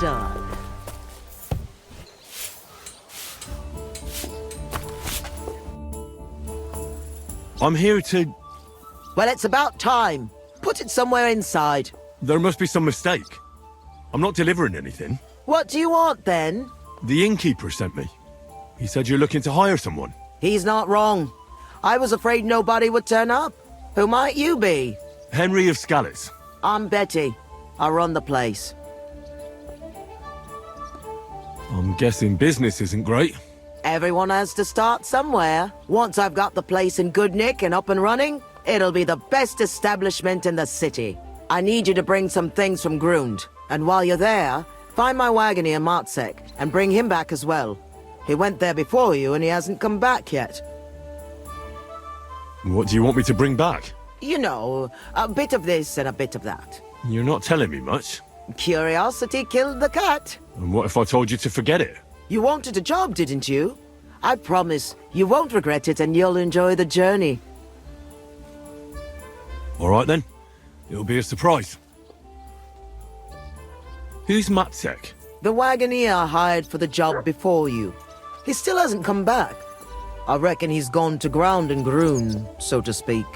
done. I'm here to... Well, it's about time. Put it somewhere inside. There must be some mistake. I'm not delivering anything. What do you want, then? The innkeeper sent me. He said you're looking to hire someone. He's not wrong. I was afraid nobody would turn up. Who might you be? Henry of Scallis. I'm Betty. I run the place. I'm guessing business isn't great. Everyone has to start somewhere. Once I've got the place in good nick and up and running, it'll be the best establishment in the city. I need you to bring some things from Grund. And while you're there, find my wagoner Martzek and bring him back as well. He went there before you and he hasn't come back yet. What do you want me to bring back? You know, a bit of this and a bit of that. You're not telling me much. Curiosity killed the cat. And what if I told you to forget it? You wanted a job, didn't you? I promise you won't regret it and you'll enjoy the journey. All right then. It'll be a surprise. Who's Matzek? The wagoner I hired for the job before you. He still hasn't come back. I reckon he's gone to ground in Grun, so to speak.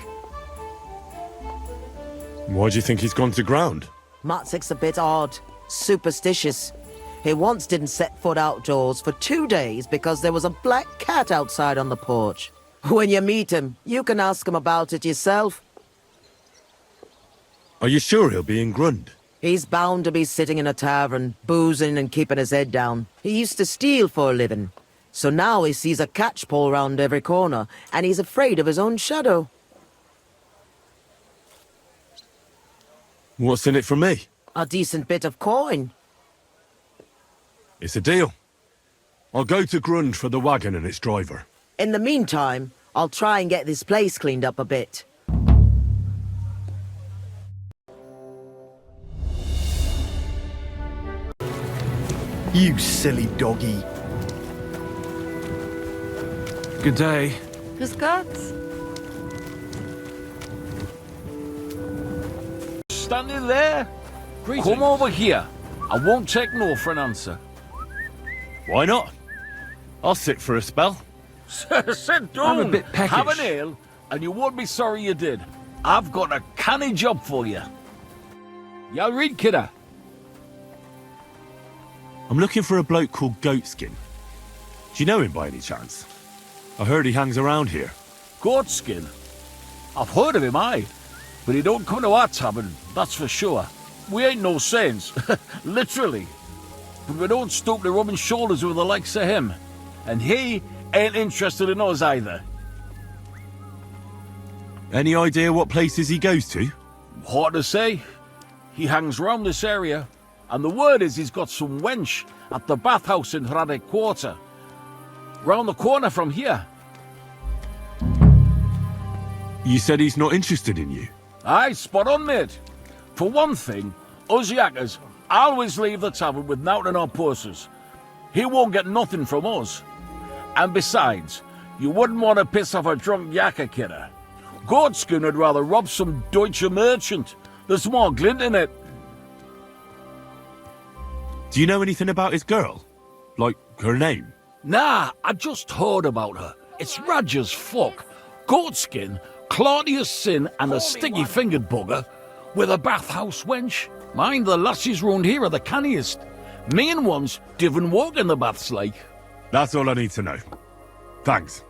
Why do you think he's gone to ground? Matzek's a bit odd, superstitious. He once didn't set foot outdoors for 2 days because there was a black cat outside on the porch. When you meet him, you can ask him about it yourself. Are you sure he'll be in Grund? He's bound to be sitting in a tavern, boozing and keeping his head down. He used to steal for a living. So now he sees a catchpole round every corner, and he's afraid of his own shadow. What's in it for me? A decent bit of coin. It's a deal. I'll go to Grund for the wagon and its driver. In the meantime, I'll try and get this place cleaned up a bit. You silly doggy. Good day. Grüß Gott. Standing there? Greetings. Come over here. I won't take no for an answer. Why not? I'll sit for a spell. Sit down. I'm a bit peckish. Have an ale, and you won't be sorry you did. I've got a canny job for you. Y'all read, kidder? I'm looking for a bloke called Goatskin. Do you know him by any chance? I heard he hangs around here. Goatskin? I've heard of him, aye. But he don't come to our tavern, that's for sure. We ain't no saints, literally. But we don't stoop to rubbing shoulders with the likes of him. And he ain't interested in us either. Any idea what places he goes to? Hard to say. He hangs round this area. And the word is he's got some wench at the bathhouse in Hradek Quarter. Round the corner from here. You said he's not interested in you. Aye, spot on, mate. For one thing, us Yackers always leave the tavern with nowt in our purses. He won't get nothing from us. And besides, you wouldn't want to piss off a drunk Yacker kidder. Goatskin would rather rob some Deutsche merchant. There's more glint in it. Do you know anything about his girl? Like, her name? Nah, I just heard about her. It's raj as fuck. Goatskin, clarty as sin, and a sticky-fingered bugger with a bathhouse wench. Mind, the lassies round here are the canniest. Main ones divin walk in the baths like. That's all I need to know. Thanks.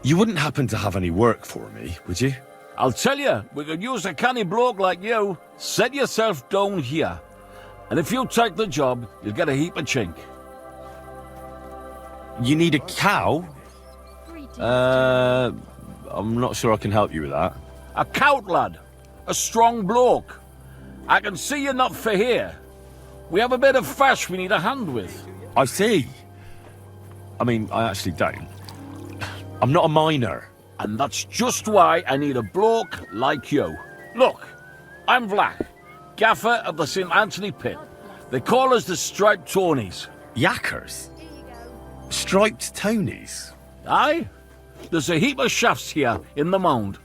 You wouldn't happen to have any work for me, would you? I'll tell you, we could use a canny bloke like you. Set yourself down here. And if you take the job, you'll get a heap of chink. You need a cow? I'm not sure I can help you with that. A cout lad. A strong bloke. I can see you're not for here. We have a bit of fash we need a hand with. I see. I mean, I actually don't. I'm not a miner. And that's just why I need a bloke like you. Look, I'm Vlach, gaffer of the St. Anthony Pit. They call us the Striped Tonys. Yackers? Striped Tonys? Aye. There's a heap of shafts here in the mound,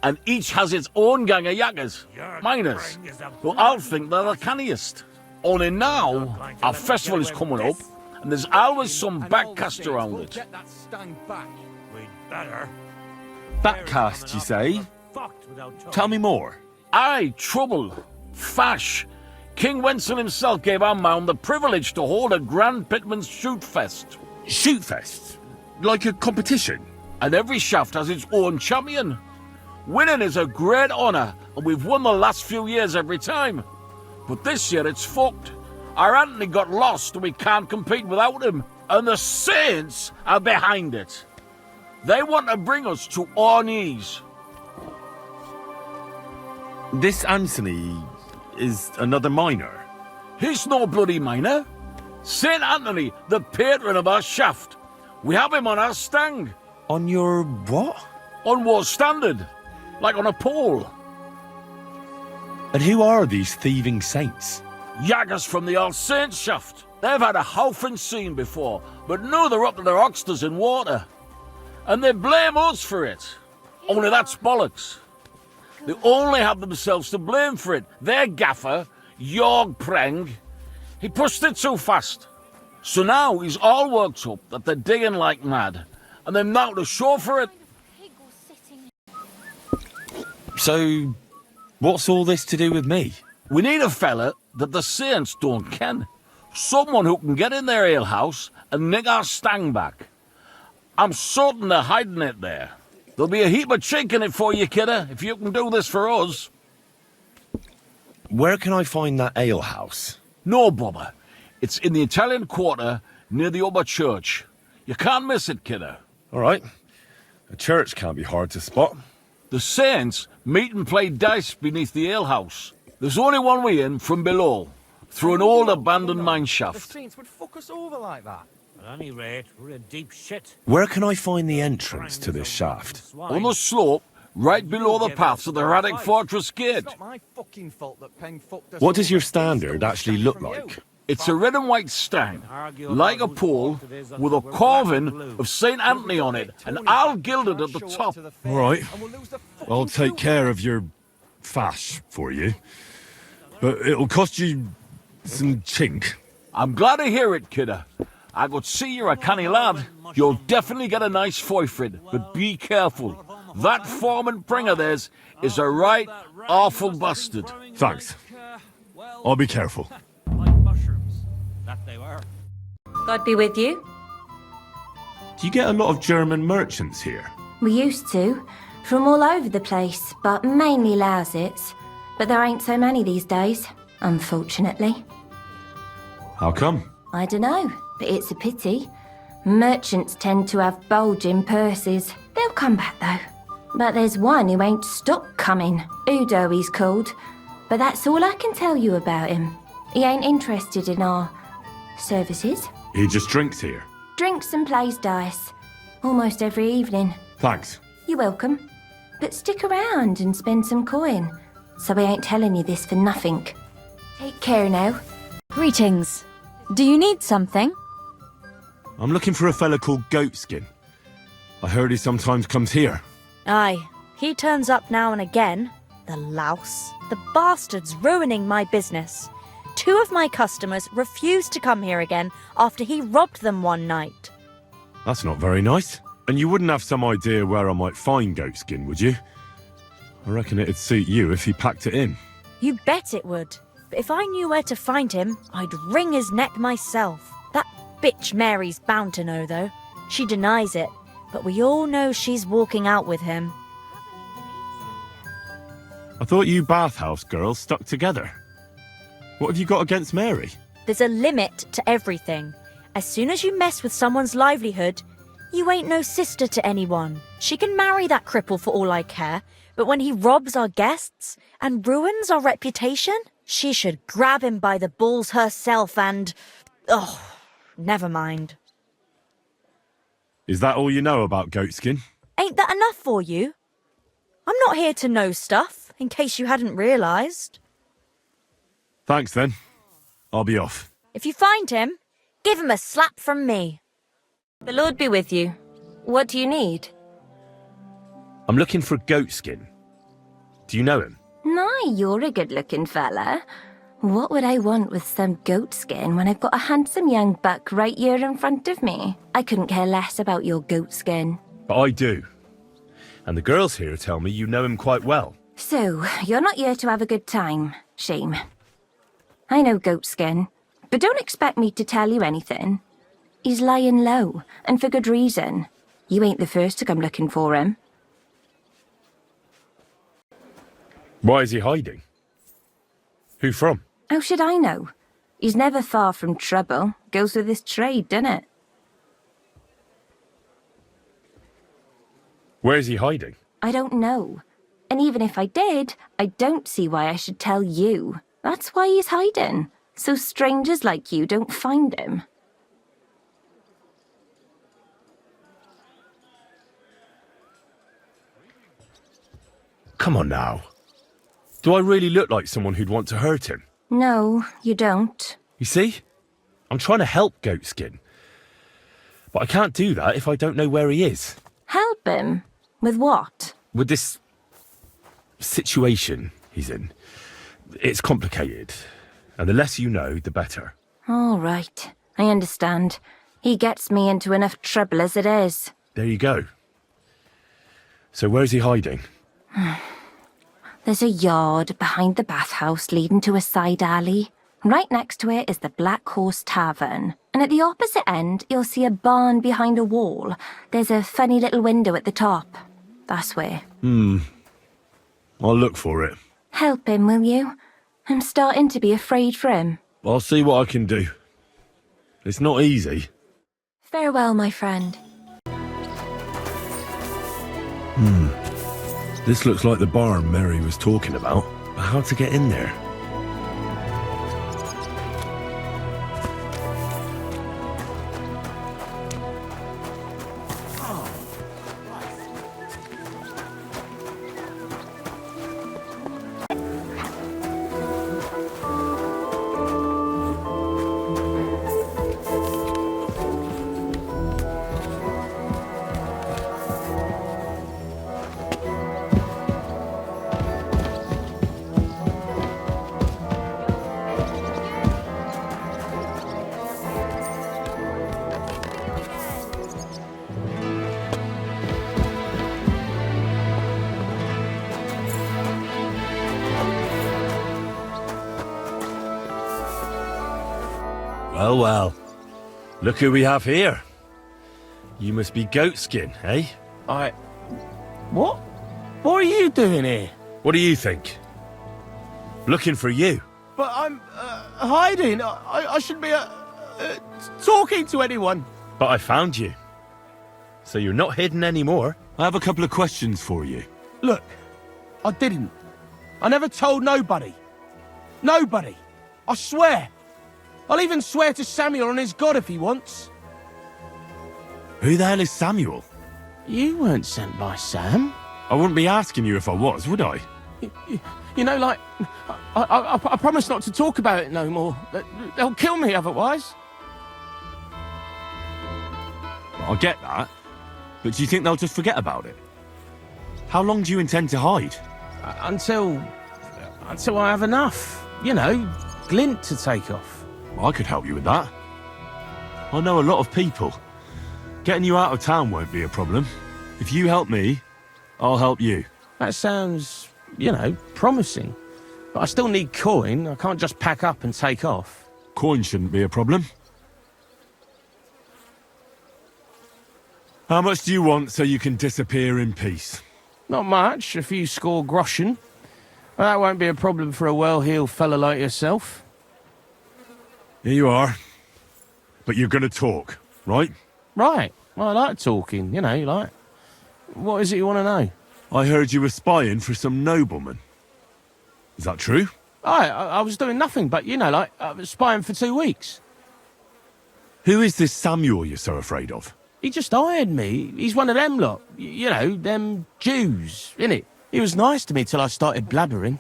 and each has its own gang of Yackers, miners, who all think they're the canniest. Only now, our festival is coming up, and there's always some backcast around it. Get that stang back. We'd better. Backcast, you say? Tell me more. Aye, trouble. Fash. King Wenzel himself gave our mound the privilege to hold a grand pitman's shoot fest. Shoot fest? Like a competition? And every shaft has its own champion. Winning is a great honour, and we've won the last few years every time. But this year it's fucked. Our Anthony got lost and we can't compete without him. And the Saints are behind it. They want to bring us to our knees. This Anthony is another minor. He's no bloody minor. Saint Anthony, the patron of our shaft. We have him on our stang. On your what? On war standard. Like on a pole. And who are these thieving saints? Yackers from the All Saints shaft. They've had a howfing scene before, but now they're up to their oxters in water. And they blame us for it. Only that's bollocks. They only have themselves to blame for it. Their gaffer, Jorg Preng, he pushed it too fast. So now he's all worked up that they're digging like mad, and they're now to show for it. So, what's all this to do with me? We need a fella that the Saints don't ken. Someone who can get in their alehouse and nick our stang back. I'm certain they're hiding it there. There'll be a heap of chink in it for you, kidder, if you can do this for us. Where can I find that alehouse? No bother. It's in the Italian Quarter near the upper church. You can't miss it, kidder. All right. A church can't be hard to spot. The Saints meet and play dice beneath the alehouse. There's only one way in from below, through an old abandoned mine shaft. The Saints would fuck us over like that. At any rate, we're in deep shit. Where can I find the entrance to this shaft? On the slope, right below the path to the Radic Fortress Gate. It's not my fucking fault that Peng fucked us What does over. your standard actually look like? It's a red and white stang, like a pole, with a carving of St. Anthony on it, and all gilded at the top. All right. I'll take care of your fash for you. But it'll cost you some chink. I'm glad to hear it, kidder. I could see you're a canny lad. You'll definitely get a nice foy for it, but be careful. That foreman pring of theirs is a right awful bastard. Thanks. I'll be careful. Like mushrooms. That they were. God be with you. Do you get a lot of German merchants here? We used to, from all over the place, but mainly Lausitz. But there ain't so many these days, unfortunately. How come? I dunno, but it's a pity. Merchants tend to have bulging purses. They'll come back though. But there's one who ain't stopped coming. Udo he's called. But that's all I can tell you about him. He ain't interested in our services. He just drinks here. Drinks and plays dice. Almost every evening. Thanks. You're welcome. But stick around and spend some coin. So we ain't telling you this for nothing. Take care now. Greetings. Do you need something? I'm looking for a fella called Goatskin. I heard he sometimes comes here. Aye, he turns up now and again. The louse. The bastard's ruining my business. 2 of my customers refused to come here again after he robbed them one night. That's not very nice. And you wouldn't have some idea where I might find Goatskin, would you? I reckon it'd suit you if he packed it in. You bet it would. But if I knew where to find him, I'd wring his neck myself. That bitch Mary's bound to know, though. She denies it, but we all know she's walking out with him. I thought you bathhouse girls stuck together. What have you got against Mary? There's a limit to everything. As soon as you mess with someone's livelihood, you ain't no sister to anyone. She can marry that cripple for all I care, but when he robs our guests and ruins our reputation, she should grab him by the balls herself and... oh, never mind. Is that all you know about Goatskin? Ain't that enough for you? I'm not here to know stuff, in case you hadn't realised. Thanks then. I'll be off. If you find him, give him a slap from me. The Lord be with you. What do you need? I'm looking for Goatskin. Do you know him? No, you're a good-looking fella. What would I want with some goat skin when I've got a handsome young buck right here in front of me? I couldn't care less about your goat skin. But I do. And the girls here tell me you know him quite well. So, you're not here to have a good time. Shame. I know goat skin, but don't expect me to tell you anything. He's lying low, and for good reason. You ain't the first to come looking for him. Why is he hiding? Who from? How should I know? He's never far from trouble. Goes with his trade, doesn't it? Where is he hiding? I don't know. And even if I did, I don't see why I should tell you. That's why he's hiding. So strangers like you don't find him. Come on now. Do I really look like someone who'd want to hurt him? No, you don't. You see? I'm trying to help Goatskin. But I can't do that if I don't know where he is. Help him? With what? With this situation he's in. It's complicated. And the less you know, the better. All right. I understand. He gets me into enough trouble as it is. There you go. So where's he hiding? There's a yard behind the bathhouse leading to a side alley. Right next to it is the Black Horse Tavern. And at the opposite end, you'll see a barn behind a wall. There's a funny little window at the top. That's where. I'll look for it. Help him, will you? I'm starting to be afraid for him. I'll see what I can do. It's not easy. Farewell, my friend. This looks like the barn Mary was talking about. But how to get in there? Well, well. Look who we have here. You must be Goatskin, eh? What? What are you doing here? What do you think? Looking for you. But I'm hiding. I shouldn't be talking to anyone. But I found you. So you're not hidden anymore. I have a couple of questions for you. Look, I didn't. I never told nobody. Nobody. I swear. I'll even swear to Samuel on his God if he wants. Who the hell is Samuel? You weren't sent by Sam. I wouldn't be asking you if I was, would I? You know, like, I promise not to talk about it no more. They'll kill me otherwise. I get that. But do you think they'll just forget about it? How long do you intend to hide? Until I have enough. You know, glint to take off. I could help you with that. I know a lot of people. Getting you out of town won't be a problem. If you help me, I'll help you. That sounds, you know, promising. But I still need coin. I can't just pack up and take off. Coin shouldn't be a problem. How much do you want so you can disappear in peace? Not much, a few score groschen. Well, that won't be a problem for a well-heeled fella like yourself. Here you are. But you're gonna talk, right? Right. Well, I like talking, you know, like... What is it you want to know? I heard you were spying for some nobleman. Is that true? I was doing nothing but, you know, like, I was spying for 2 weeks. Who is this Samuel you're so afraid of? He just hired me. He's one of them lot. You know, them Jews, innit? He was nice to me till I started blabbering.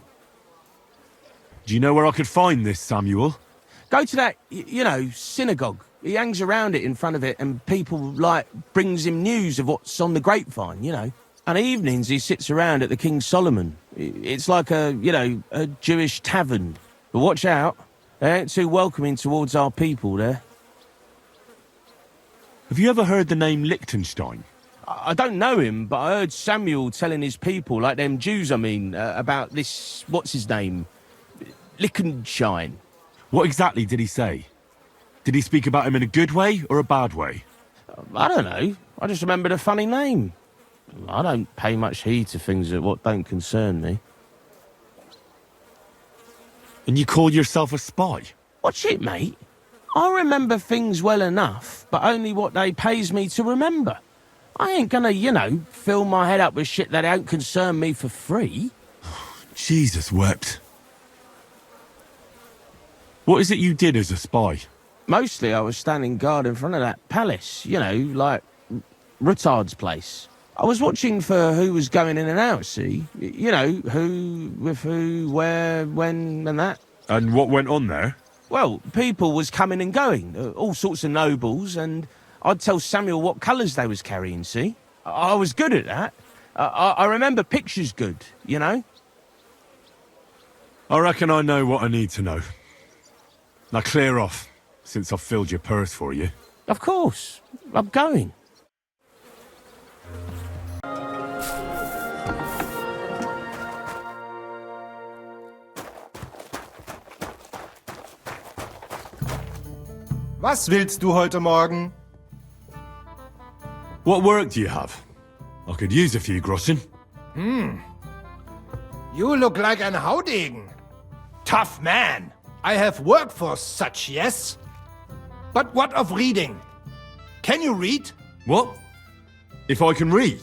Do you know where I could find this Samuel? Go to that, you know, synagogue. He hangs around it in front of it and people, like, brings him news of what's on the grapevine, you know. And evenings he sits around at the King Solomon. It's like a, you know, a Jewish tavern. But watch out. They ain't too welcoming towards our people there. Have you ever heard the name Liechtenstein? I don't know him, but I heard Samuel telling his people, like them Jews, about this, what's his name? Liechtenstein. What exactly did he say? Did he speak about him in a good way or a bad way? I don't know. I just remembered a funny name. I don't pay much heed to things that what don't concern me. And you call yourself a spy? Watch it, mate. I remember things well enough, but only what they pays me to remember. I ain't gonna, fill my head up with shit that don't concern me for free. Jesus wept. What is it you did as a spy? Mostly I was standing guard in front of that palace, like Rutard's place. I was watching for who was going in and out, see? Who, with who, where, when, and that. And what went on there? Well, people was coming and going, all sorts of nobles, and I'd tell Samuel what colours they was carrying, see? I was good at that. I remember pictures good, I reckon I know what I need to know. Now clear off, since I've filled your purse for you. Of course. I'm going. Was willst du heute Morgen? What work do you have? I could use a few groschen. You look like an Haudegen. Tough man. I have work for such, yes? But what of reading? Can you read? What? If I can read?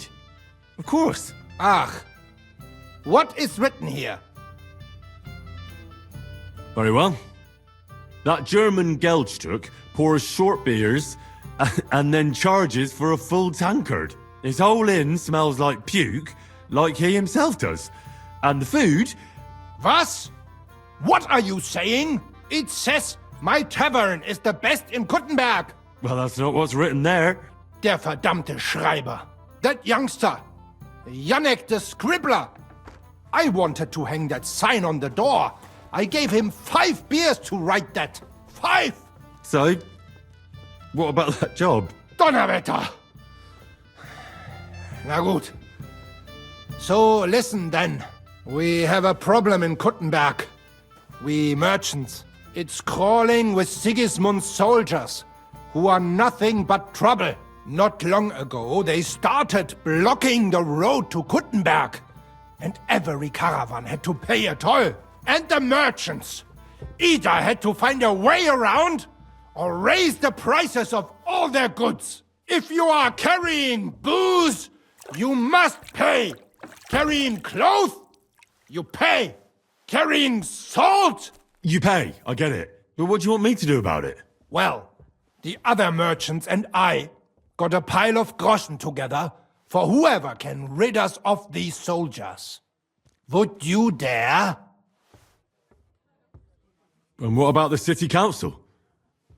Of course. Ach. What is written here? Very well. That German Geldstück pours short beers and then charges for a full tankard. His whole inn smells like puke, like he himself does. And the food... Was? What are you saying? It says my tavern is the best in Kuttenberg. Well, that's not what's written there. Der verdammte Schreiber. That youngster. Janek the scribbler. I wanted to hang that sign on the door. I gave him 5 beers to write that. 5! So, what about that job? Donnerwetter! Na gut. So listen then. We have a problem in Kuttenberg. We merchants. It's crawling with Sigismund's soldiers, who are nothing but trouble. Not long ago, they started blocking the road to Kuttenberg, and every caravan had to pay a toll. And the merchants either had to find a way around or raise the prices of all their goods. If you are carrying booze, you must pay. Carrying clothes, you pay. Carrying salt? You pay, I get it. But what do you want me to do about it? Well, the other merchants and I got a pile of groschen together for whoever can rid us of these soldiers. Would you dare? And what about the city council?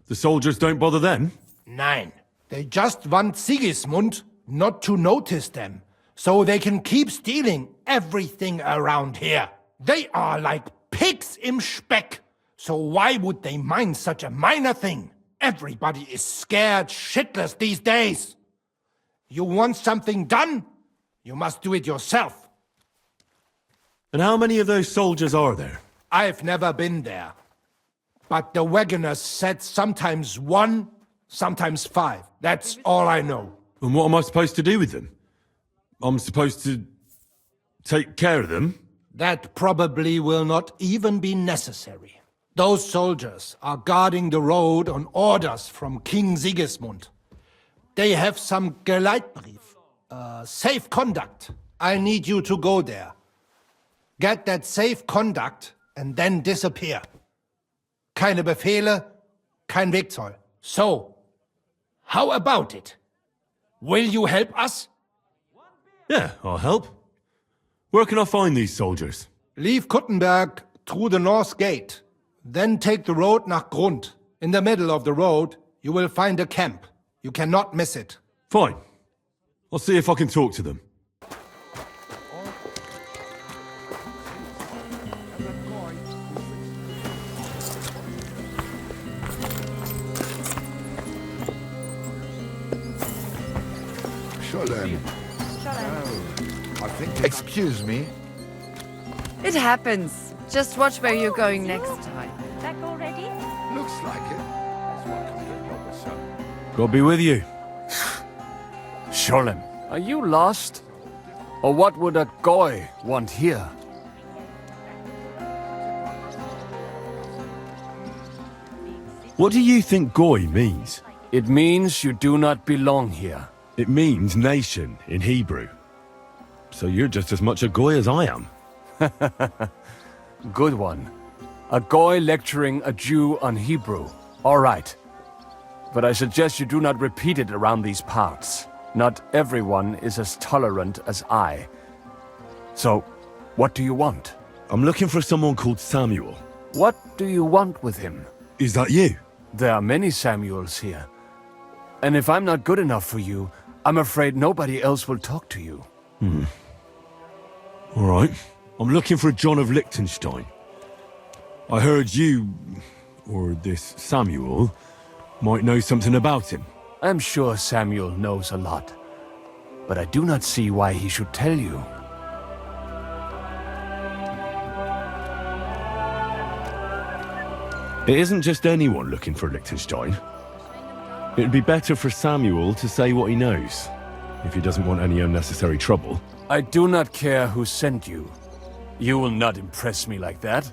The soldiers don't bother them? Nein. They just want Sigismund not to notice them, so they can keep stealing everything around here. They are like pigs im Speck, so why would they mind such a minor thing? Everybody is scared shitless these days. You want something done? You must do it yourself. And how many of those soldiers are there? I've never been there. But the wagoners said sometimes 1, sometimes 5. That's all I know. And what am I supposed to do with them? I'm supposed to take care of them? That probably will not even be necessary. Those soldiers are guarding the road on orders from King Sigismund. They have some Geleitbrief, safe conduct. I need you to go there. Get that safe conduct and then disappear. Keine Befehle, kein Wegzoll. So, how about it? Will you help us? Yeah, I'll help. Where can I find these soldiers? Leave Kuttenberg through the north gate. Then take the road nach Grund. In the middle of the road, you will find a camp. You cannot miss it. Fine. I'll see if I can talk to them. Sholem. Excuse me. It happens. Just watch where you're going next time. Back already? Looks like it. That's what comes with proper son. God be with you. Sholem, are you lost? Or what would a goy want here? What do you think goy means? It means you do not belong here. It means nation in Hebrew. So you're just as much a goy as I am. Good one. A goy lecturing a Jew on Hebrew. All right. But I suggest you do not repeat it around these parts. Not everyone is as tolerant as I. So, what do you want? I'm looking for someone called Samuel. What do you want with him? Is that you? There are many Samuels here. And if I'm not good enough for you, I'm afraid nobody else will talk to you. All right. I'm looking for John of Liechtenstein. I heard you, or this Samuel, might know something about him. I'm sure Samuel knows a lot. But I do not see why he should tell you. It isn't just anyone looking for Liechtenstein. It'd be better for Samuel to say what he knows, if he doesn't want any unnecessary trouble. I do not care who sent you. You will not impress me like that.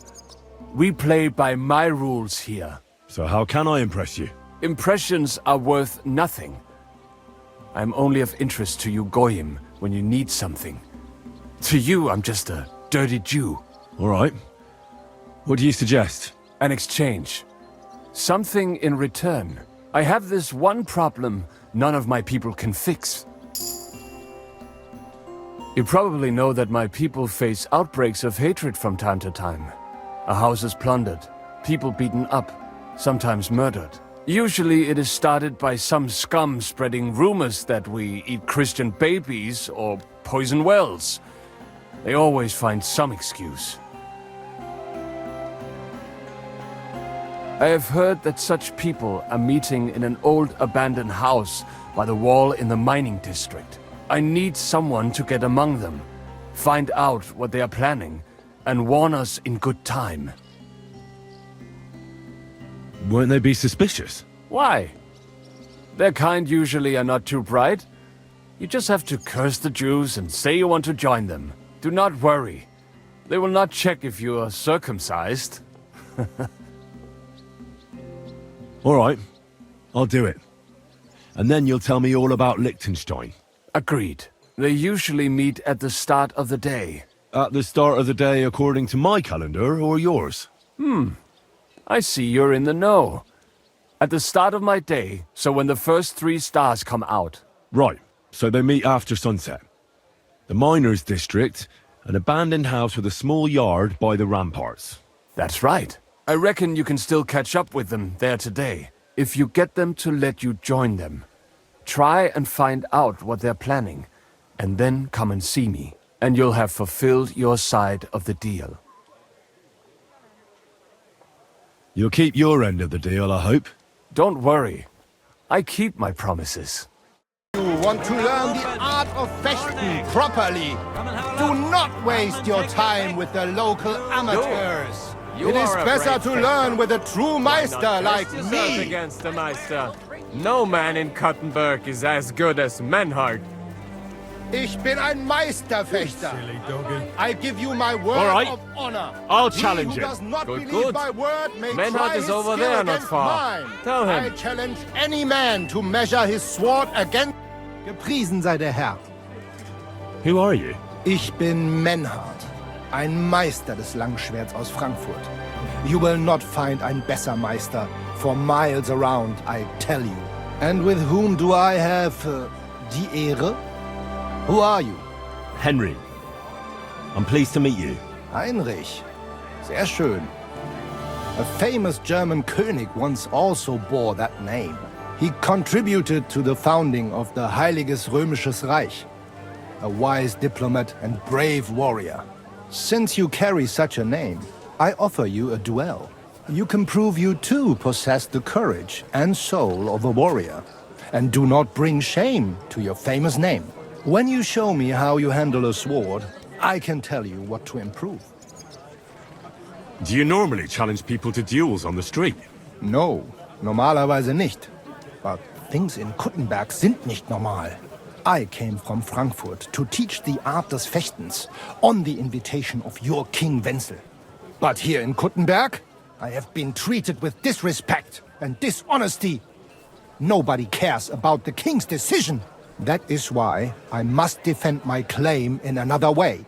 We play by my rules here. So how can I impress you? Impressions are worth nothing. I'm only of interest to you Goyim when you need something. To you, I'm just a dirty Jew. All right. What do you suggest? An exchange. Something in return. I have this one problem none of my people can fix. You probably know that my people face outbreaks of hatred from time to time. A house is plundered, people beaten up, sometimes murdered. Usually it is started by some scum spreading rumors that we eat Christian babies or poison wells. They always find some excuse. I have heard that such people are meeting in an old abandoned house by the wall in the mining district. I need someone to get among them, find out what they are planning, and warn us in good time. Won't they be suspicious? Why? Their kind usually are not too bright. You just have to curse the Jews and say you want to join them. Do not worry. They will not check if you are circumcised. All right. I'll do it. And then you'll tell me all about Liechtenstein. Agreed. They usually meet at the start of the day. At the start of the day according to my calendar or yours? I see you're in the know. At the start of my day, so when the first 3 stars come out. Right. So they meet after sunset. The miners' district, an abandoned house with a small yard by the ramparts. That's right. I reckon you can still catch up with them there today, if you get them to let you join them. Try and find out what they're planning, and then come and see me, and you'll have fulfilled your side of the deal. You'll keep your end of the deal, I hope. Don't worry. I keep my promises. You want to learn the art of fechten properly. Do not waste your time with the local amateurs. It is better to learn with a true Meister like me. Against the Meister. No man in Kottenberg is as good as Menhard. Ich bin ein Meisterfechter. I give you my word of honor. I'll challenge He who it. does not Good, believe good. my word may Menhard try is his over skill there, not against far. mine. Tell him. I challenge any man to measure his sword against... Gepriesen sei der Herr. Who are you? Ich bin Menhard, ein Meister des Langschwerts aus Frankfurt. You will not find ein besser Meister for miles around, I tell you. And with whom do I have die Ehre? Who are you? Henry. I'm pleased to meet you. Heinrich. Sehr schön. A famous German König once also bore that name. He contributed to the founding of the Heiliges Römisches Reich. A wise diplomat and brave warrior. Since you carry such a name, I offer you a duel. You can prove you too possess the courage and soul of a warrior. and do not bring shame to your famous name. When you show me how you handle a sword, I can tell you what to improve. Do you normally challenge people to duels on the street? No, normalerweise nicht. But things in Kuttenberg sind nicht normal. I came from Frankfurt to teach the art des Fechtens on the invitation of your King Wenzel. But here in Kuttenberg, I have been treated with disrespect and dishonesty. Nobody cares about the king's decision. That is why I must defend my claim in another way.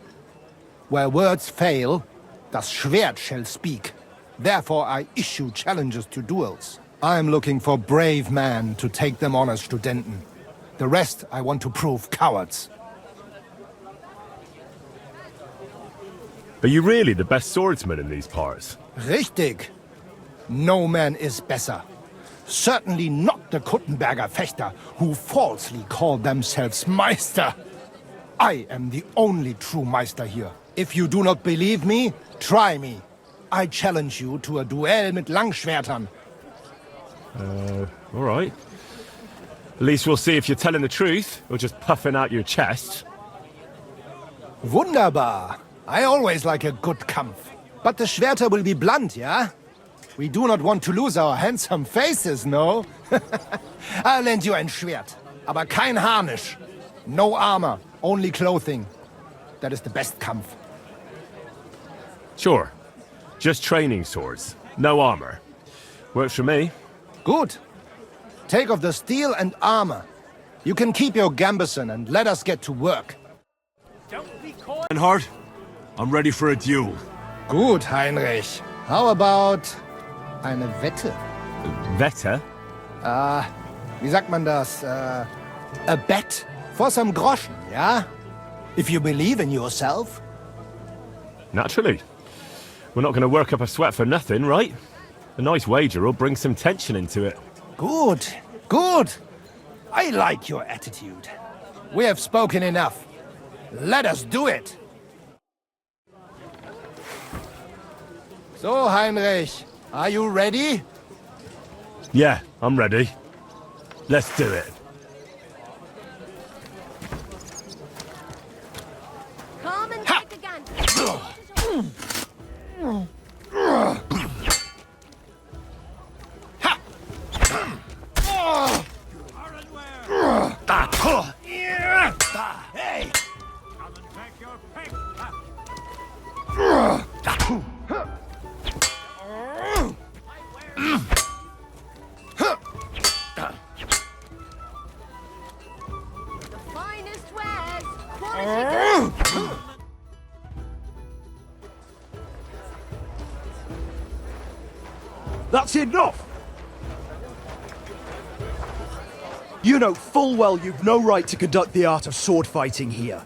Where words fail, das Schwert shall speak. Therefore I issue challenges to duels. I am looking for brave men to take them on as Studenten. The rest I want to prove cowards. Are you really the best swordsman in these parts? Richtig. No man is better. Certainly not the Kuttenberger Fechter, who falsely call themselves Meister. I am the only true Meister here. If you do not believe me, try me. I challenge you to a duel mit Langschwertern. All right. At least we'll see if you're telling the truth, or just puffing out your chest. Wunderbar. I always like a good Kampf. But the Schwerter will be blunt, yeah? We do not want to lose our handsome faces, no? I'll lend you ein Schwert. Aber kein Harnisch. No armor, only clothing. That is the best Kampf. Sure. Just training swords. No armor. Works for me. Good. Take off the steel and armor. You can keep your gambeson and let us get to work. Reinhard, I'm ready for a duel. Gut, Heinrich. How about eine Wette? Wette? Wie sagt man das? A bet for some groschen, yeah? If you believe in yourself. Naturally. We're not going to work up a sweat for nothing, right? A nice wager will bring some tension into it. Good, good. I like your attitude. We have spoken enough. Let us do it. So, Heinrich, are you ready? Yeah, I'm ready. Let's do it. Come and take a gun. Hey! Come and take your pick. The finest wares. Quality. That's enough! You know full well you've no right to conduct the art of sword fighting here.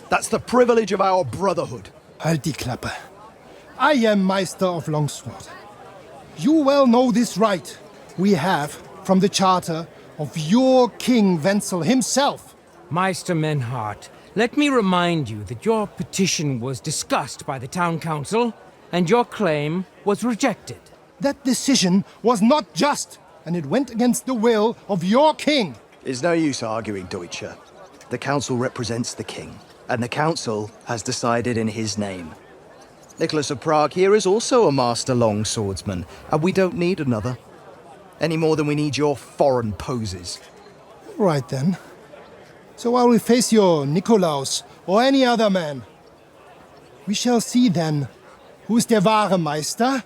That's the privilege of our brotherhood. Halt die Klappe. I am Meister of Longsword. You well know this right we have from the charter of your King Wenzel himself. Meister Menhart, let me remind you that your petition was discussed by the town council, and your claim was rejected. That decision was not just, and it went against the will of your king. It's no use arguing, Deutscher. The council represents the king, and the council has decided in his name. Nicholas of Prague here is also a master long swordsman, and we don't need another. Any more than we need your foreign poses. Right then. So I will face your Nikolaus or any other man. We shall see then who is der wahre Meister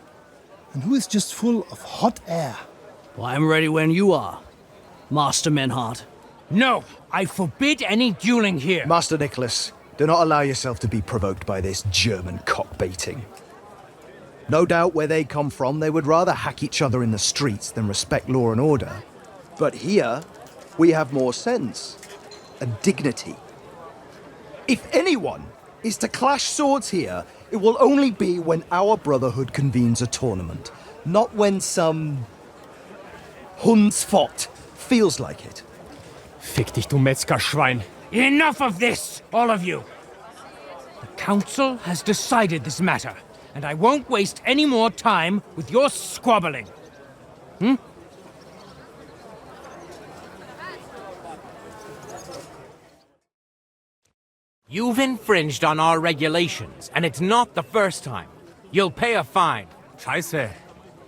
and who is just full of hot air. Well, I'm ready when you are, Master Menhart. No, I forbid any dueling here. Master Nicholas, do not allow yourself to be provoked by this German cock-baiting. No doubt where they come from, they would rather hack each other in the streets than respect law and order. But here, we have more sense and dignity. If anyone is to clash swords here, it will only be when our brotherhood convenes a tournament, not when some Hundsfott feels like it. Fick dich, du Metzgerschwein. Enough of this, all of you. The council has decided this matter, and I won't waste any more time with your squabbling. You've infringed on our regulations, and it's not the first time. You'll pay a fine. Scheiße.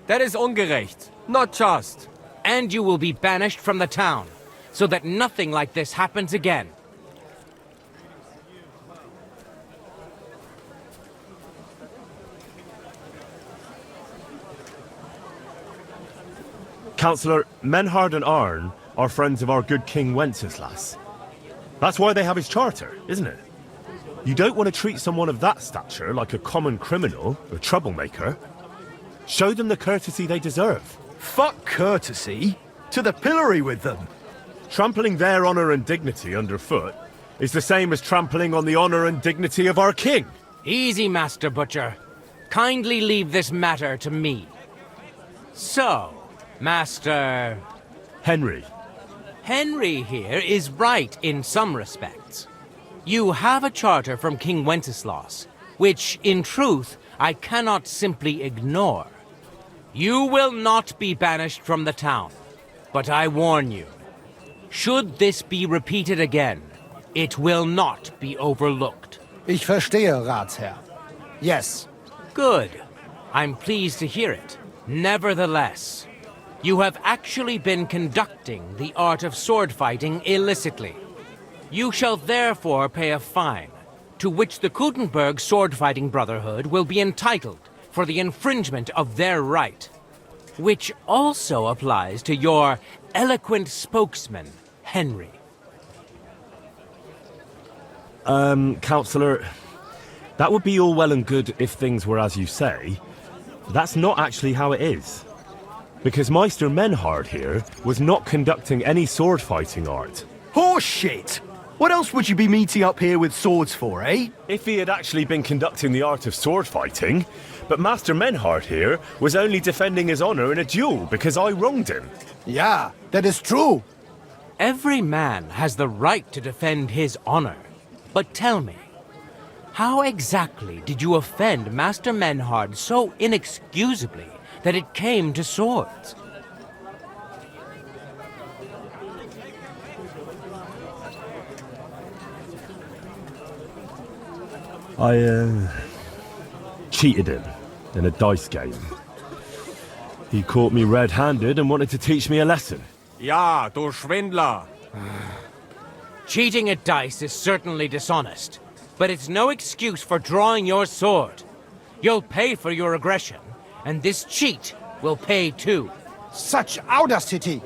That is ungerecht. Not just. And you will be banished from the town, so that nothing like this happens again. Councillor, Menhard and Arn are friends of our good King Wenceslas. That's why they have his charter, isn't it? You don't want to treat someone of that stature like a common criminal or troublemaker. Show them the courtesy they deserve. Fuck courtesy. To the pillory with them. Trampling their honor and dignity underfoot is the same as trampling on the honor and dignity of our king. Easy, Master Butcher. Kindly leave this matter to me. So, Master... Henry. Henry here is right in some respects. You have a charter from King Wenceslas, which, in truth, I cannot simply ignore. You will not be banished from the town, but I warn you, should this be repeated again, it will not be overlooked. Ich verstehe, Ratsherr. Yes. Good. I'm pleased to hear it. Nevertheless, you have actually been conducting the art of sword fighting illicitly. You shall therefore pay a fine, to which the Kutenberg Sword Fighting Brotherhood will be entitled for the infringement of their right, which also applies to your eloquent spokesman, Henry. Councillor, that would be all well and good if things were as you say. That's not actually how it is. Because Meister Menhard here was not conducting any sword fighting art. Horseshit! What else would you be meeting up here with swords for, eh? If he had actually been conducting the art of sword fighting, but Master Menhard here was only defending his honor in a duel because I wronged him. Yeah, that is true. Every man has the right to defend his honor. But tell me, how exactly did you offend Master Menhard so inexcusably that it came to swords? I cheated him in a dice game. He caught me red-handed and wanted to teach me a lesson. Ja, du Schwindler. Cheating at dice is certainly dishonest, but it's no excuse for drawing your sword. You'll pay for your aggression, and this cheat will pay too. Such audacity!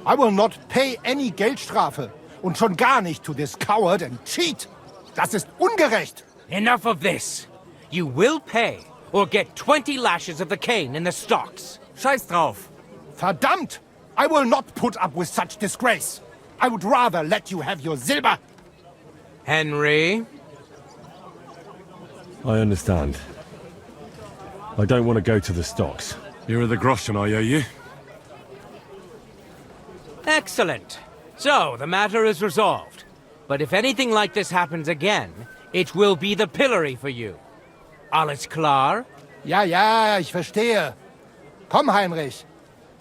I will not pay any Geldstrafe und schon gar nicht to this coward and cheat. Das ist ungerecht. Enough of this. You will pay, or get 20 lashes of the cane in the stocks. Scheiß drauf. Verdammt! I will not put up with such disgrace. I would rather let you have your silber. Henry? I understand. I don't want to go to the stocks. Here are the groschen I owe you. Excellent. So, the matter is resolved. But if anything like this happens again, it will be the pillory for you. Alles klar? Ja, ja, ich verstehe. Komm, Heinrich.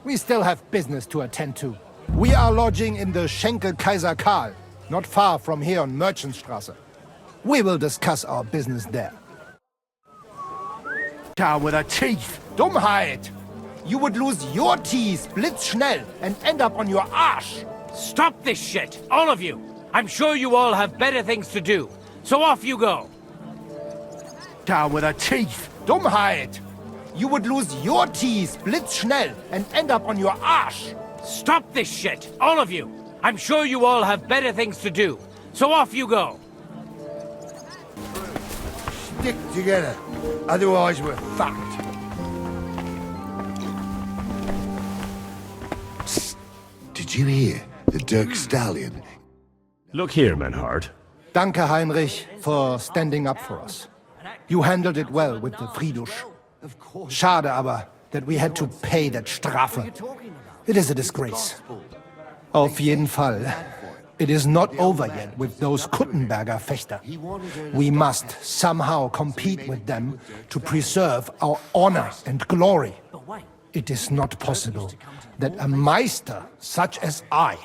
We still have business to attend to. We are lodging in the Schenkel Kaiser Karl, not far from here on Merchantstrasse. We will discuss our business there. Cow with her teeth. Dummheit! You would lose your teeth blitzschnell and end up on your arsch. Stop this shit, all of you. I'm sure you all have better things to do. So off you go. Cow with her teeth. Dummheit! You would lose your teeth blitzschnell and end up on your arsch. Stop this shit, all of you. I'm sure you all have better things to do. So off you go. Stick together, otherwise we're fucked. Psst. Did you hear the Dirk Stallion? Look here, Menhard. Danke, Heinrich, for standing up for us. You handled it well with the Friedusch. Schade aber, that we had to pay that Strafe. It is a disgrace. Auf jeden Fall. It is not over yet with those Kuttenberger Fechter. We must somehow compete with them to preserve our honor and glory. It is not possible that a Meister such as I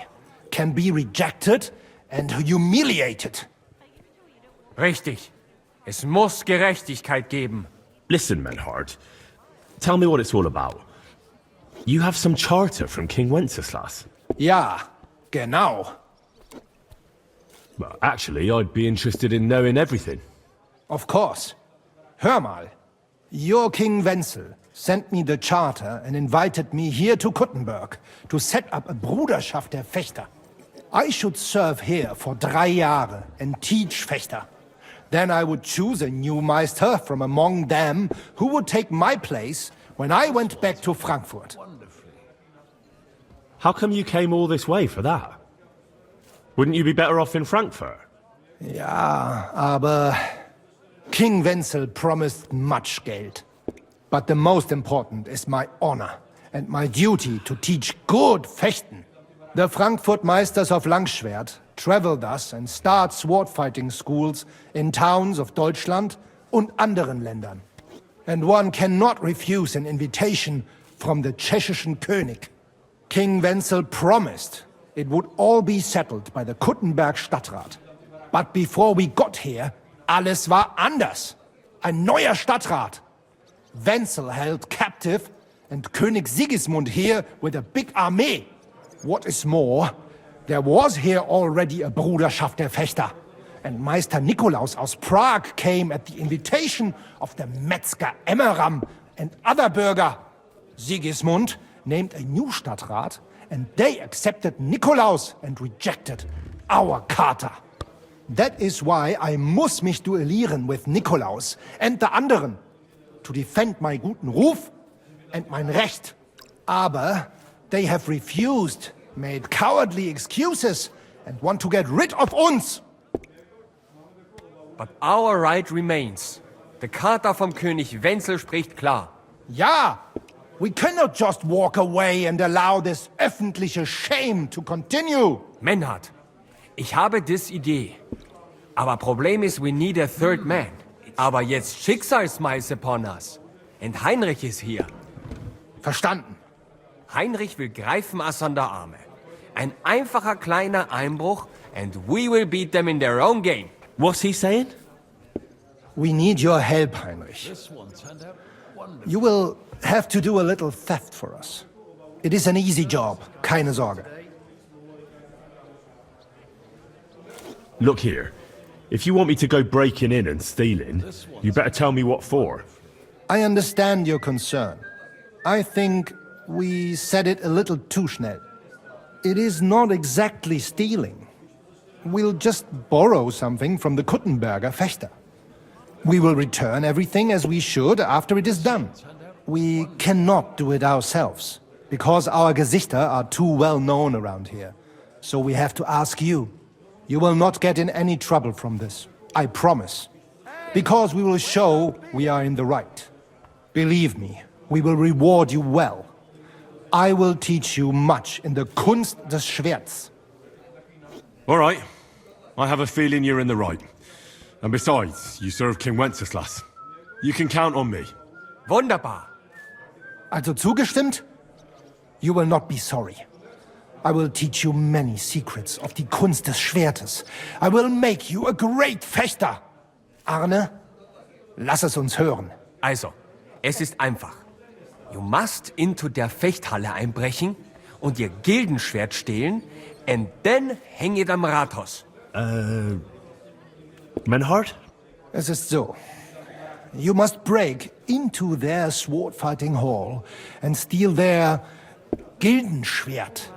can be rejected and humiliated. Richtig. Es muss Gerechtigkeit geben. Listen, Menhard. Tell me what it's all about. You have some charter from King Wenceslas. Ja, genau. Well, actually, I'd be interested in knowing everything. Of course. Hör mal. Your King Wenzel sent me the charter and invited me here to Kuttenberg to set up a Bruderschaft der Fechter. I should serve here for 3 Jahre and teach Fechter. Then I would choose a new Meister from among them who would take my place when I went back to Frankfurt. How come you came all this way for that? Wouldn't you be better off in Frankfurt? Ja, aber King Wenzel promised much Geld. But the most important is my honor and my duty to teach good Fechten. The Frankfurt Meisters of Langschwert travel thus and start sword fighting schools in towns of Deutschland und anderen Ländern. And one cannot refuse an invitation from the tschechischen König. King Wenzel promised it would all be settled by the Kuttenberg Stadtrat. But before we got here, alles war anders. Ein neuer Stadtrat. Wenzel held captive and König Sigismund here with a big army. What is more, there was here already a Bruderschaft der Fechter. And Meister Nikolaus aus Prague came at the invitation of the Metzger Emmeram and other Bürger. Sigismund named a new Stadtrat, and they accepted Nikolaus and rejected our Charta. That is why I muss mich duellieren with Nikolaus and the anderen, to defend my guten Ruf and mein Recht. Aber they have refused, made cowardly excuses, and want to get rid of uns. But our right remains. The Charta vom König Wenzel spricht klar. Ja, we cannot just walk away and allow this öffentliche shame to continue. Menhard, ich habe dis Idee. Aber Problem ist, we need a third man. Aber jetzt Schicksalsmeis upon us. Und Heinrich ist hier. Verstanden. Heinrich will greifen us an der Arme. Ein einfacher kleiner Einbruch and we will beat them in their own game. What's he saying? We need your help, Heinrich. You will have to do a little theft for us. It is an easy job, keine Sorge. Look here. If you want me to go breaking in and stealing, you better tell me what for. I understand your concern. I think we said it a little too schnell. It is not exactly stealing. We'll just borrow something from the Kuttenberger Fechter. We will return everything as we should after it is done. We cannot do it ourselves, because our Gesichter are too well known around here. So we have to ask you. You will not get in any trouble from this, I promise. Because we will show we are in the right. Believe me, we will reward you well. I will teach you much in the Kunst des Schwerts. All right. I have a feeling you're in the right. And besides, you serve King Wenceslas. You can count on me. Wunderbar. Also zugestimmt? You will not be sorry. I will teach you many secrets of die Kunst des Schwertes. I will make you a great Fechter. Arne, lass es uns hören. Also, es ist einfach. You must into der Fechthalle einbrechen und ihr Gildenschwert stehlen and then hang it am Rathaus. Menhard? Es ist so. You must break into their sword fighting hall and steal their Gildenschwert.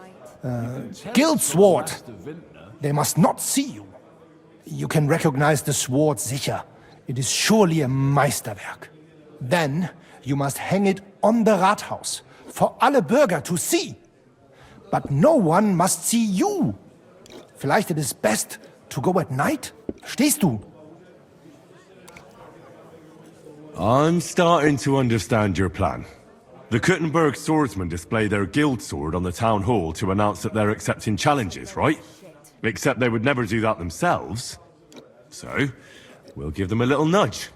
Guild sword. They must not see you. You can recognize the sword sicher. It is surely a Meisterwerk. Then you must hang it on the Rathaus for alle Bürger to see. But no one must see you. Vielleicht it is best to go at night? Stehst du? I'm starting to understand your plan. The Kuttenberg swordsmen display their guild sword on the town hall to announce that they're accepting challenges, right? Except they would never do that themselves. So, we'll give them a little nudge.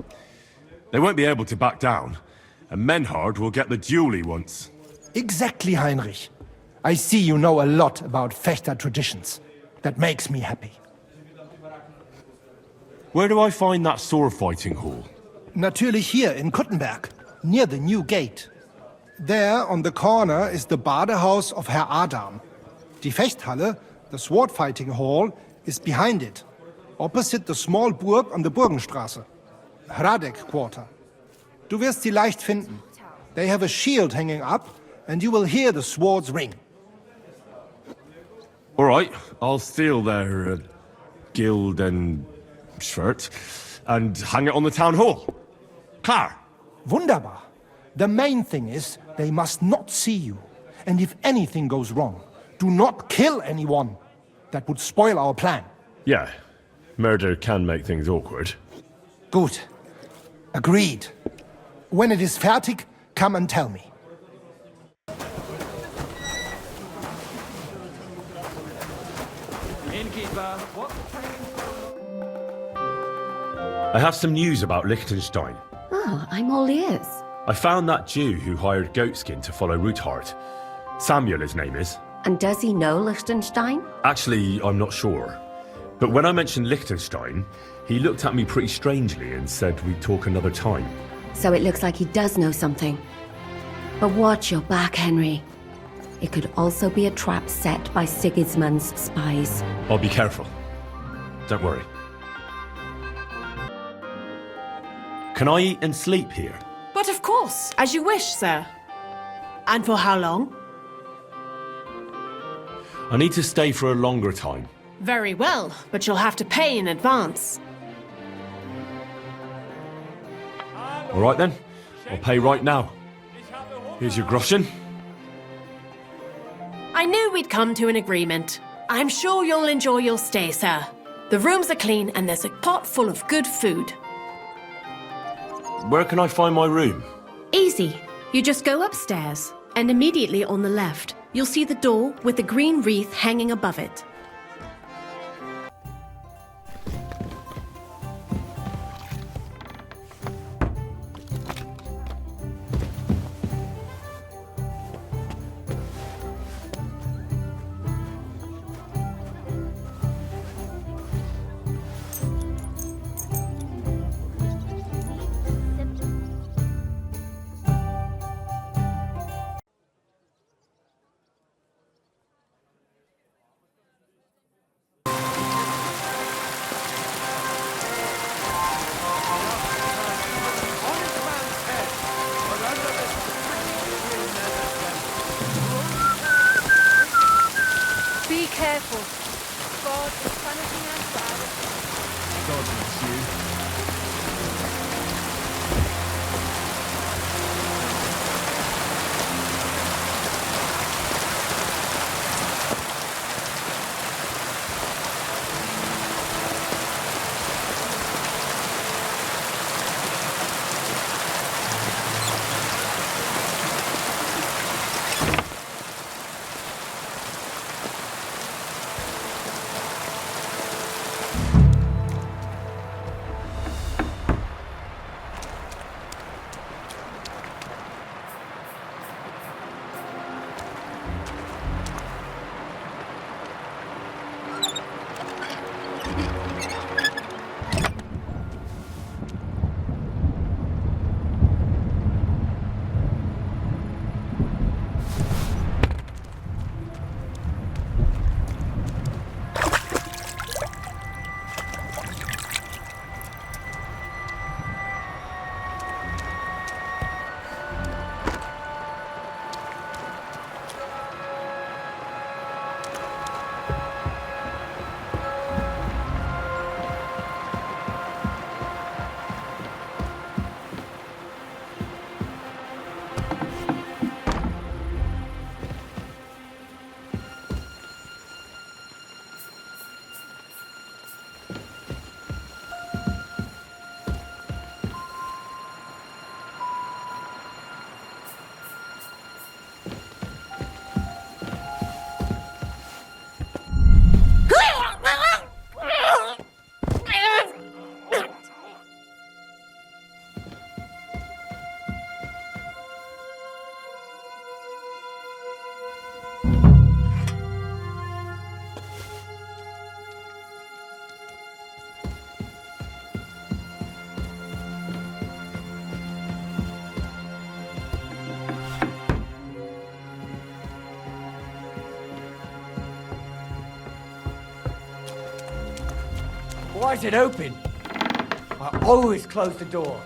They won't be able to back down, and Menhard will get the duel he wants. Exactly, Heinrich. I see you know a lot about Fechter traditions. That makes me happy. Where do I find that sword fighting hall? Natürlich hier in Kuttenberg, near the new gate. There, on the corner, is the Badehaus of Herr Adam. Die Fechthalle, the sword fighting hall, is behind it, opposite the small Burg on the Burgenstraße. Hradek Quarter. Du wirst sie leicht finden. They have a shield hanging up, and you will hear the swords ring. All right, I'll steal their guild and shirt and hang it on the town hall. Klar. Wunderbar. The main thing is, they must not see you. And if anything goes wrong, do not kill anyone. That would spoil our plan. Yeah, murder can make things awkward. Gut. Agreed. When it is fertig, come and tell me. Innkeeper, what? I have some news about Liechtenstein. Oh, I'm all ears. I found that Jew who hired Goatskin to follow Ruthard. Samuel, his name is. And does he know Liechtenstein? Actually, I'm not sure. But when I mentioned Liechtenstein, he looked at me pretty strangely and said we'd talk another time. So it looks like he does know something. But watch your back, Henry. It could also be a trap set by Sigismund's spies. I'll be careful. Don't worry. Can I eat and sleep here? But of course, as you wish, sir. And for how long? I need to stay for a longer time. Very well, but you'll have to pay in advance. All right then, I'll pay right now. Here's your groschen. I knew we'd come to an agreement. I'm sure you'll enjoy your stay, sir. The rooms are clean and there's a pot full of good food. Where can I find my room? Easy. You just go upstairs, and immediately on the left, you'll see the door with the green wreath hanging above it. Be careful. God is punishing us for our... God bless you. Why is it open? I always close the door.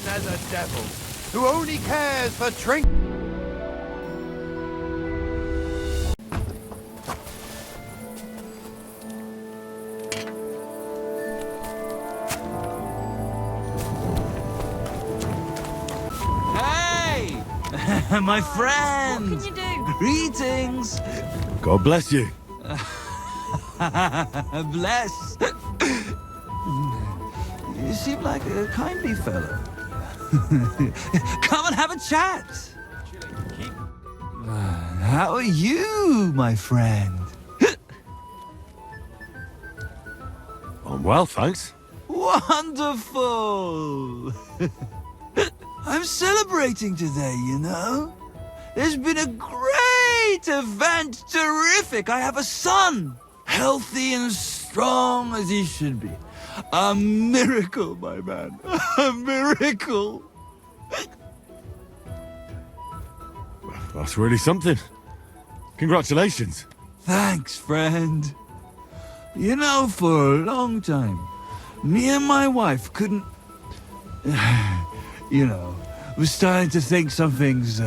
As a devil who only cares for drink. Hey! My friend! What can you do? Greetings! God bless you. Bless! You seem like a kindly fellow. Come and have a chat! How are you, my friend? I'm well, thanks. Wonderful! I'm celebrating today, you know? There's been a great event, terrific! I have a son! Healthy and strong as he should be. A miracle, my man. A miracle. That's really something. Congratulations. Thanks, friend. You know, for a long time, me and my wife couldn't... You know, was starting to think something's,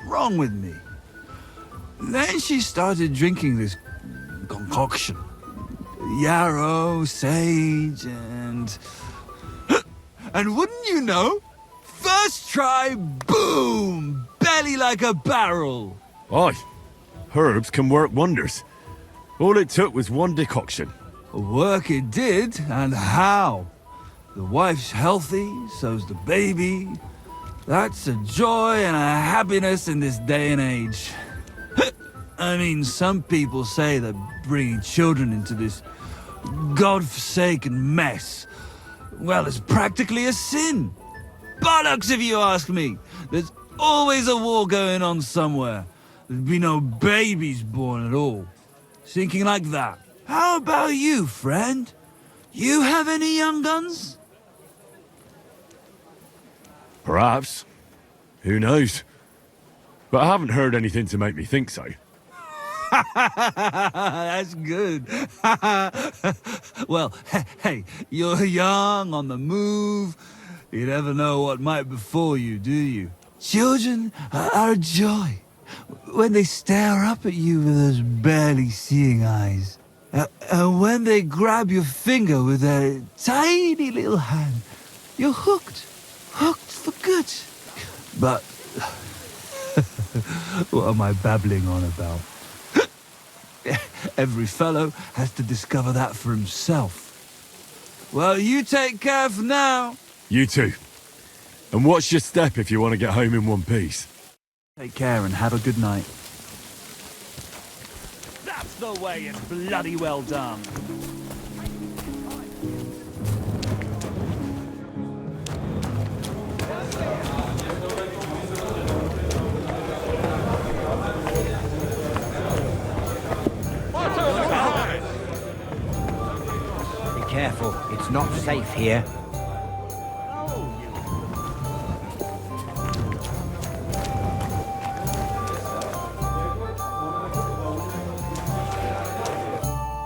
wrong with me. Then she started drinking this concoction. Yarrow, sage, and wouldn't you know? First try, boom! Belly like a barrel! Aye, herbs can work wonders. All it took was one decoction. Work it did, and how? The wife's healthy, so's the baby. That's a joy and a happiness in this day and age. I mean, some people say that bringing children into this God-forsaken mess, well, it's practically a sin. Bollocks, if you ask me. There's always a war going on somewhere. There'd be no babies born at all. Thinking like that. How about you, friend? You have any young guns? Perhaps. Who knows? But I haven't heard anything to make me think so. That's good. Well, hey, you're young, on the move. You never know what might befall you, do you? Children are a joy when they stare up at you with those barely seeing eyes. And when they grab your finger with their tiny little hand, you're hooked. Hooked for good. But what am I babbling on about? Every fellow has to discover that for himself. Well, you take care for now. You too. And watch your step if you want to get home in one piece. Take care and have a good night. That's the way, it's bloody well done. Be careful, it's not safe here.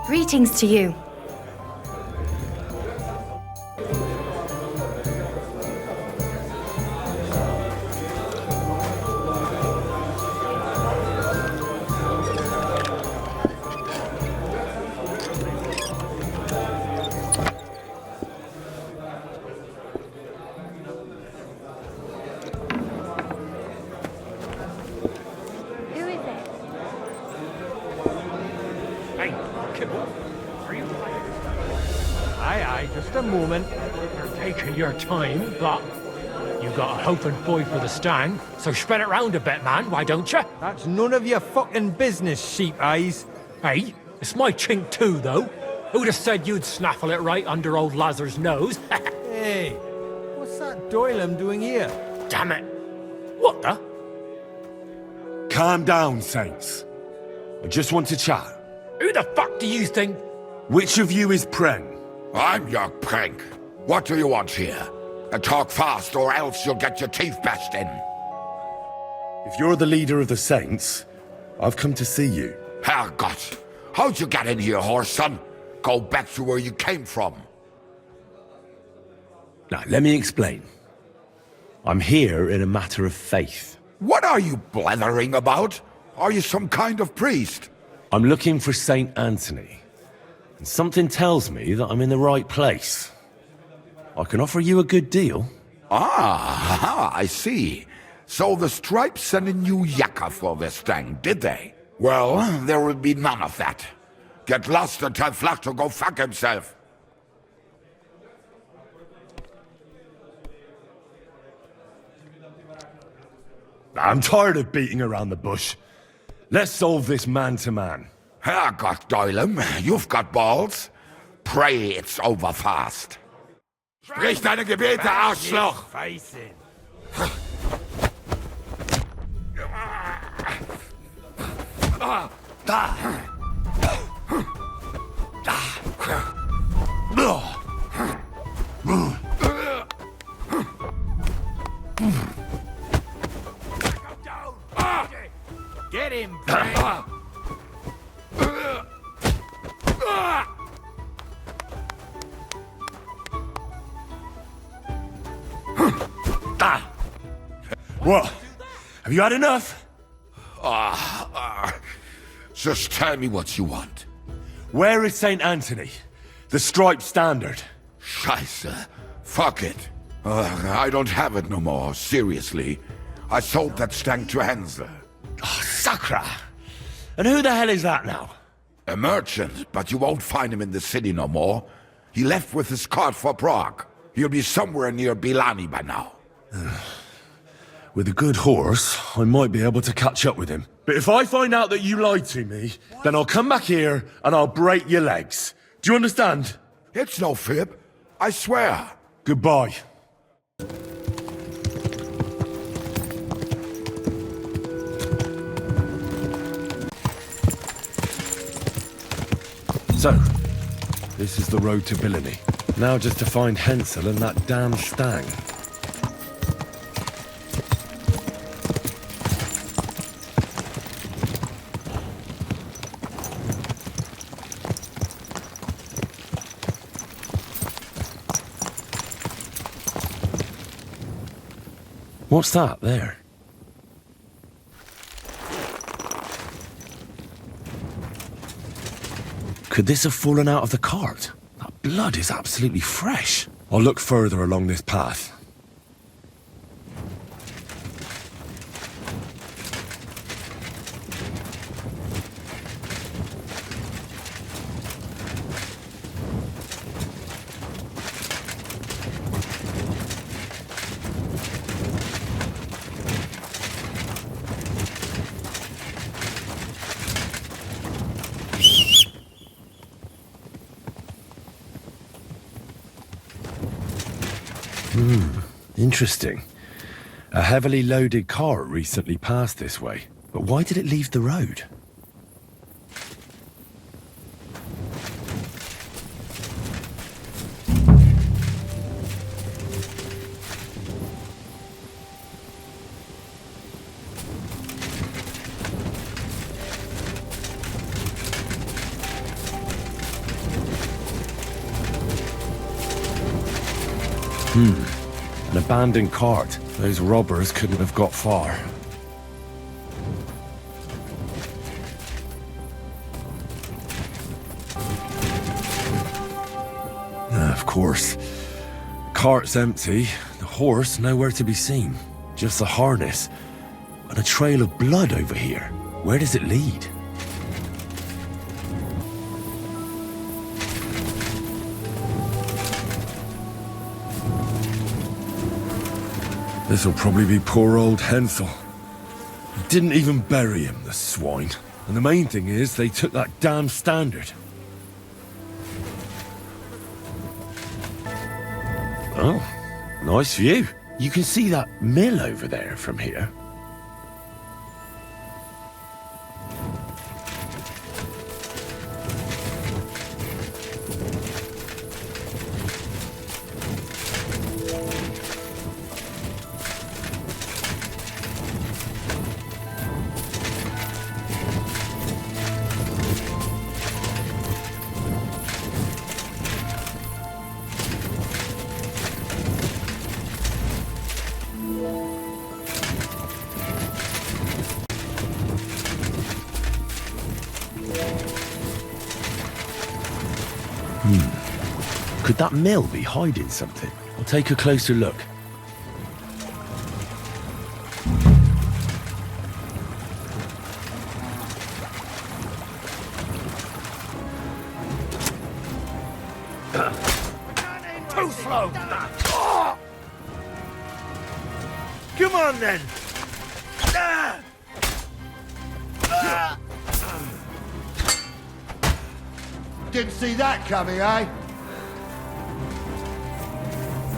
Greetings to you. just a moment. You're taking your time, but you got a hoping boy for the stang, so spread it round a bit, man, why don't you? That's none of your fucking business, sheep eyes. Hey, it's my chink too, though. Who'd have said you'd snaffle it right under old Lazar's nose? Hey, what's that Doylem doing here? Damn it. What the? Calm down, Saints. I just want to chat. Who the fuck do you think? Which of you is Preng? I'm your prank. What do you want here? And talk fast, or else you'll get your teeth bashed in. If you're the leader of the Saints, I've come to see you. Herrgott! How'd you get in here, horse son? Go back to where you came from. Now, let me explain. I'm here in a matter of faith. What are you blethering about? Are you some kind of priest? I'm looking for Saint Anthony. And something tells me that I'm in the right place. I can offer you a good deal. Ah, I see. So the Stripes sent a new yacker for this thing, did they? Well, there will be none of that. Get lost and tell Flach to go fuck himself. I'm tired of beating around the bush. Let's solve this man-to-man. Herrgott, Doylem, you've got balls. Pray it's over fast. Sprich deine Gebete, Arschloch! Get him, What? Have you had enough? Just tell me what you want. Where is St. Anthony? The striped standard. Scheiße. Fuck it. I don't have it no more, seriously. I sold that stank to Hansel. Oh, Sakra! And who the hell is that now? A merchant, but you won't find him in the city no more. He left with his cart for Prague. He'll be somewhere near Bilani by now. With a good horse, I might be able to catch up with him. But if I find out that you lied to me, then I'll come back here and I'll break your legs. Do you understand? It's no fib. I swear. Goodbye. So, this is the road to Bilani. Now just to find Hensel and that damn stag. What's that there? Could this have fallen out of the cart? That blood is absolutely fresh. I'll look further along this path. Interesting. A heavily loaded cart recently passed this way. But why did it leave the road? An abandoned cart. Those robbers couldn't have got far. Of course. Cart's empty, the horse nowhere to be seen. Just the harness. And a trail of blood over here. Where does it lead? This'll probably be poor old Hensel. He didn't even bury him, the swine. And the main thing is, they took that damn standard. Oh, nice view. You can see that mill over there from here. Could that mill be hiding something? I'll take a closer look. Too slow! Come on then! Didn't see that coming, eh?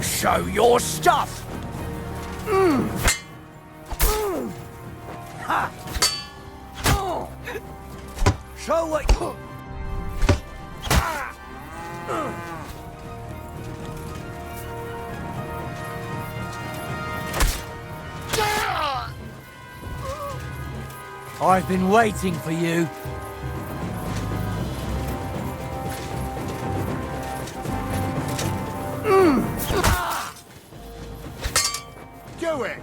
Show your stuff! Ha! Show what you... I've been waiting for you. Do it!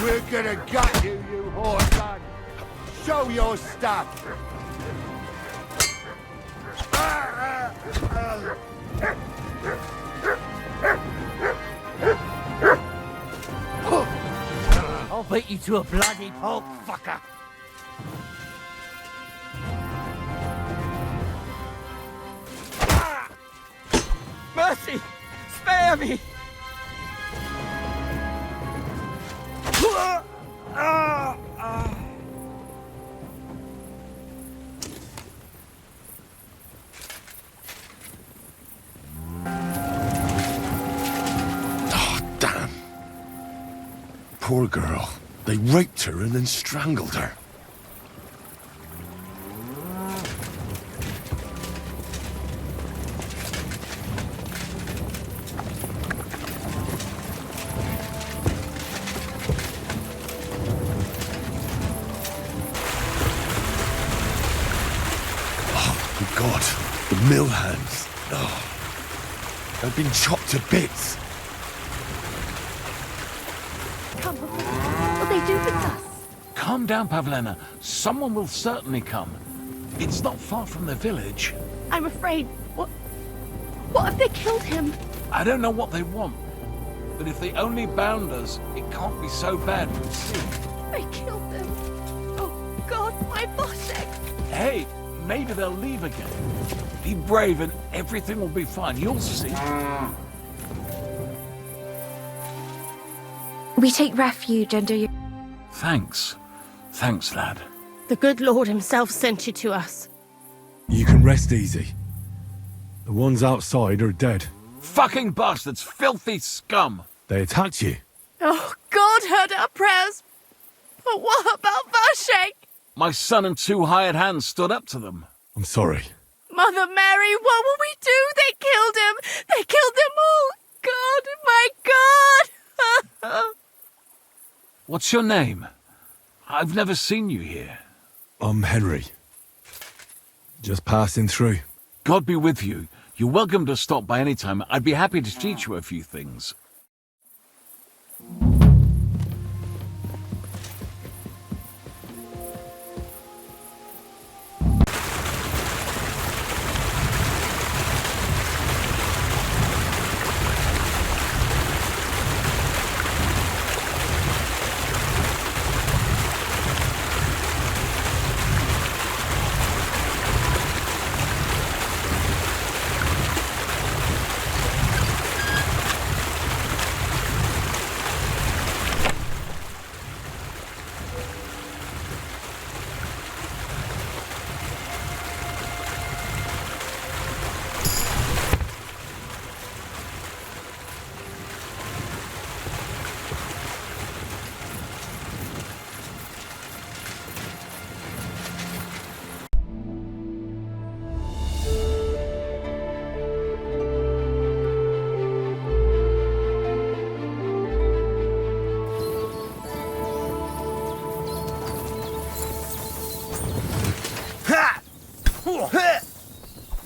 We're gonna gut you, you whore son! Show your stuff! I'll beat you to a bloody pulp, fucker! Mercy! Spare me! Damn. Poor girl. They raped her and then strangled her. Oh, God. The mill hands. Oh. They've been chopped to bits. Come on. What they do with us? Calm down, Pavlena. Someone will certainly come. It's not far from the village. I'm afraid. What if they killed him? I don't know what they want, but if they only bound us, it can't be so bad, we'll see. They killed them. Oh, God, my Boshek. Hey, maybe they'll leave again. Be brave and everything will be fine. You'll see. We take refuge under your... Thanks. Thanks, lad. The good Lord himself sent you to us. You can rest easy. The ones outside are dead. Fucking bastards! Filthy scum! They attacked you. Oh, God heard our prayers. But what about Boshek? My son and 2 hired hands stood up to them. I'm sorry. Mother Mary, what will we do? They killed him. They killed them all. God, my God. What's your name? I've never seen you here. I'm Henry. Just passing through. God be with you. You're welcome to stop by any time. I'd be happy to teach you a few things.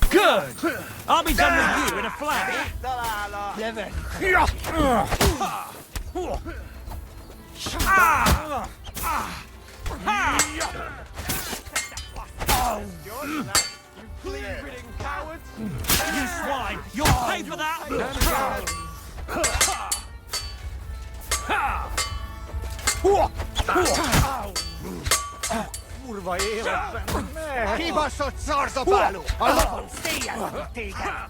Good! I'll be done with you in a flash. You swine! You'll pay for that! Kurva életben! Kibaszott szarzapáló! A lovon széjjel téged!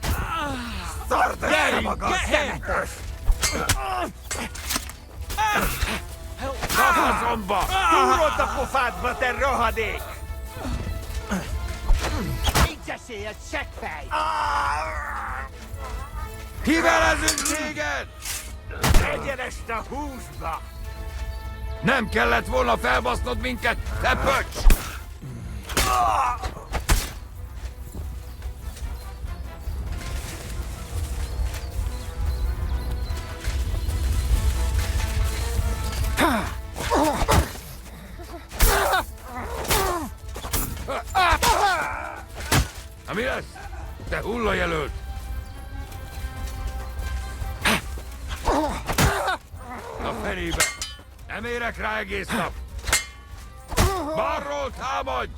Szardás maga, szemetes! Kafaszomba! Túrod a pofádba, te rohadék! Nincs esélyed, seggfej! Kivelezünk téged! Tegyen ezt a húsba! Nem kellett volna felbasznod minket, te pöcs! Na mi lesz? Te hullajelölt! A fenébe! Nem érek rá egész nap! Balról támadj!